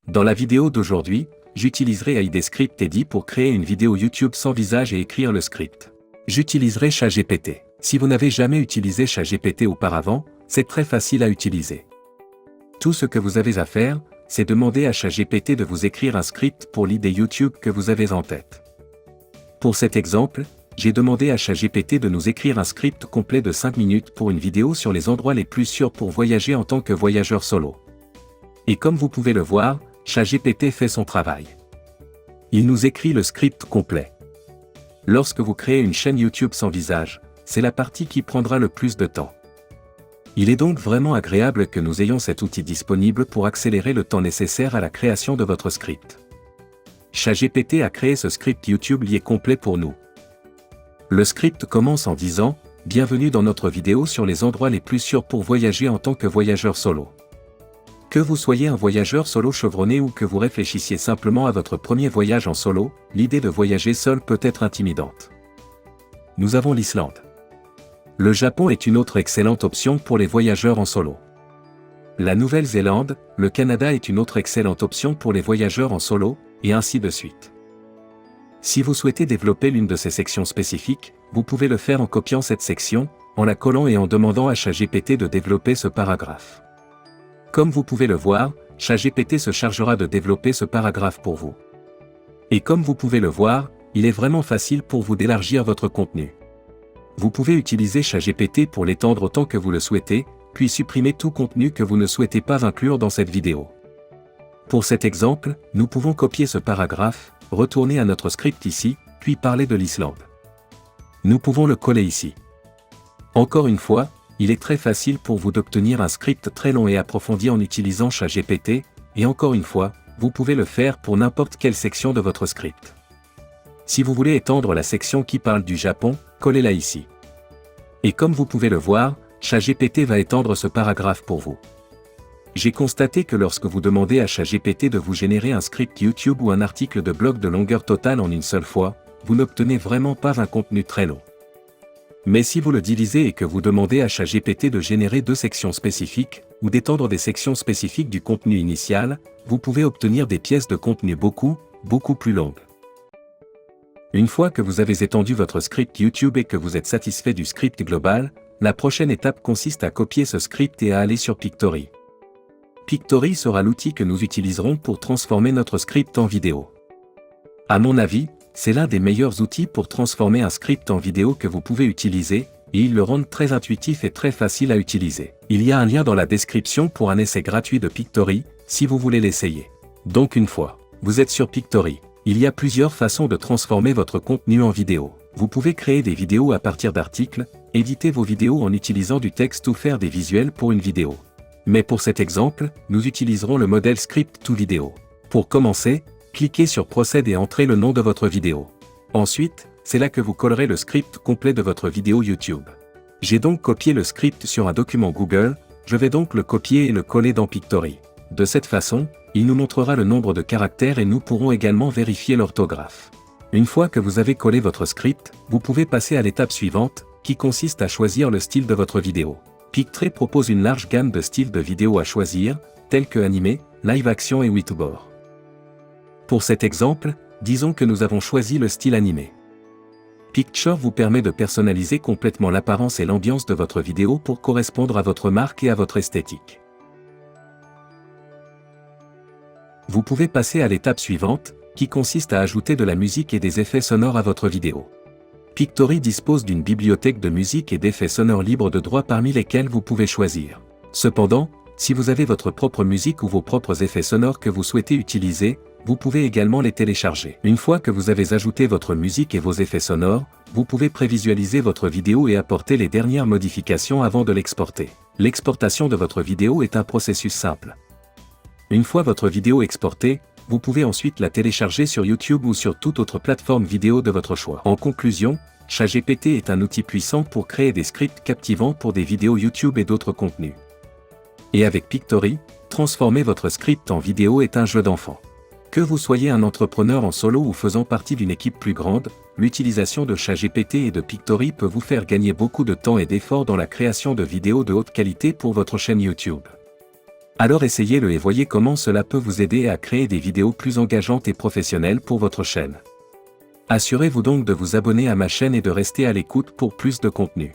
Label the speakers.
Speaker 1: Dans la vidéo d'aujourd'hui, j'utiliserai AID Script Edit pour créer une vidéo YouTube sans visage et écrire le script. J'utiliserai ChatGPT. Si vous n'avez jamais utilisé ChatGPT auparavant, c'est très facile à utiliser. Tout ce que vous avez à faire, c'est demander à ChatGPT de vous écrire un script pour l'idée YouTube que vous avez en tête. Pour cet exemple, j'ai demandé à ChatGPT de nous écrire un script complet de 5 minutes pour une vidéo sur les endroits les plus sûrs pour voyager en tant que voyageur solo. Et comme vous pouvez le voir, ChatGPT fait son travail. Il nous écrit le script complet. Lorsque vous créez une chaîne YouTube sans visage, c'est la partie qui prendra le plus de temps. Il est donc vraiment agréable que nous ayons cet outil disponible pour accélérer le temps nécessaire à la création de votre script. ChatGPT a créé ce script YouTube lié complet pour nous. Le script commence en disant « Bienvenue dans notre vidéo sur les endroits les plus sûrs pour voyager en tant que voyageur solo ». Que vous soyez un voyageur solo chevronné ou que vous réfléchissiez simplement à votre premier voyage en solo, l'idée de voyager seul peut être intimidante. Nous avons l'Islande. Le Japon est une autre excellente option pour les voyageurs en solo. La Nouvelle-Zélande, le Canada est une autre excellente option pour les voyageurs en solo, et ainsi de suite. Si vous souhaitez développer l'une de ces sections spécifiques, vous pouvez le faire en copiant cette section, en la collant et en demandant à ChatGPT de développer ce paragraphe. Comme vous pouvez le voir, ChatGPT se chargera de développer ce paragraphe pour vous. Et comme vous pouvez le voir, il est vraiment facile pour vous d'élargir votre contenu. Vous pouvez utiliser ChatGPT pour l'étendre autant que vous le souhaitez, puis supprimer tout contenu que vous ne souhaitez pas inclure dans cette vidéo. Pour cet exemple, nous pouvons copier ce paragraphe, retourner à notre script ici, puis parler de l'Islande. Nous pouvons le coller ici. Encore une fois, il est très facile pour vous d'obtenir un script très long et approfondi en utilisant ChatGPT, et encore une fois, vous pouvez le faire pour n'importe quelle section de votre script. Si vous voulez étendre la section qui parle du Japon, collez-la ici. Et comme vous pouvez le voir, ChatGPT va étendre ce paragraphe pour vous. J'ai constaté que lorsque vous demandez à ChatGPT de vous générer un script YouTube ou un article de blog de longueur totale en une seule fois, vous n'obtenez vraiment pas un contenu très long. Mais si vous le divisez et que vous demandez à ChatGPT de générer deux sections spécifiques, ou d'étendre des sections spécifiques du contenu initial, vous pouvez obtenir des pièces de contenu beaucoup plus longues. Une fois que vous avez étendu votre script YouTube et que vous êtes satisfait du script global, la prochaine étape consiste à copier ce script et à aller sur Pictory. Pictory sera l'outil que nous utiliserons pour transformer notre script en vidéo. À mon avis, c'est l'un des meilleurs outils pour transformer un script en vidéo que vous pouvez utiliser, et ils le rendent très intuitif et très facile à utiliser. Il y a un lien dans la description pour un essai gratuit de Pictory, si vous voulez l'essayer. Donc une fois vous êtes sur Pictory, il y a plusieurs façons de transformer votre contenu en vidéo. Vous pouvez créer des vidéos à partir d'articles, éditer vos vidéos en utilisant du texte ou faire des visuels pour une vidéo. Mais pour cet exemple, nous utiliserons le modèle Script to Video. Pour commencer, cliquez sur Procède et entrez le nom de votre vidéo. Ensuite, c'est là que vous collerez le script complet de votre vidéo YouTube. J'ai donc copié le script sur un document Google, je vais donc le copier et le coller dans Pictory. De cette façon, il nous montrera le nombre de caractères et nous pourrons également vérifier l'orthographe. Une fois que vous avez collé votre script, vous pouvez passer à l'étape suivante, qui consiste à choisir le style de votre vidéo. Pictory propose une large gamme de styles de vidéos à choisir, tels que animé, live action et Whitboard. Pour cet exemple, disons que nous avons choisi le style animé. Picture vous permet de personnaliser complètement l'apparence et l'ambiance de votre vidéo pour correspondre à votre marque et à votre esthétique. Vous pouvez passer à l'étape suivante, qui consiste à ajouter de la musique et des effets sonores à votre vidéo. Pictory dispose d'une bibliothèque de musique et d'effets sonores libres de droit parmi lesquels vous pouvez choisir. Cependant, si vous avez votre propre musique ou vos propres effets sonores que vous souhaitez utiliser, vous pouvez également les télécharger. Une fois que vous avez ajouté votre musique et vos effets sonores, vous pouvez prévisualiser votre vidéo et apporter les dernières modifications avant de l'exporter. L'exportation de votre vidéo est un processus simple. Une fois votre vidéo exportée, vous pouvez ensuite la télécharger sur YouTube ou sur toute autre plateforme vidéo de votre choix. En conclusion, ChatGPT est un outil puissant pour créer des scripts captivants pour des vidéos YouTube et d'autres contenus. Et avec Pictory, transformer votre script en vidéo est un jeu d'enfant. Que vous soyez un entrepreneur en solo ou faisant partie d'une équipe plus grande, l'utilisation de ChatGPT et de Pictory peut vous faire gagner beaucoup de temps et d'efforts dans la création de vidéos de haute qualité pour votre chaîne YouTube. Alors essayez-le et voyez comment cela peut vous aider à créer des vidéos plus engageantes et professionnelles pour votre chaîne. Assurez-vous donc de vous abonner à ma chaîne et de rester à l'écoute pour plus de contenu.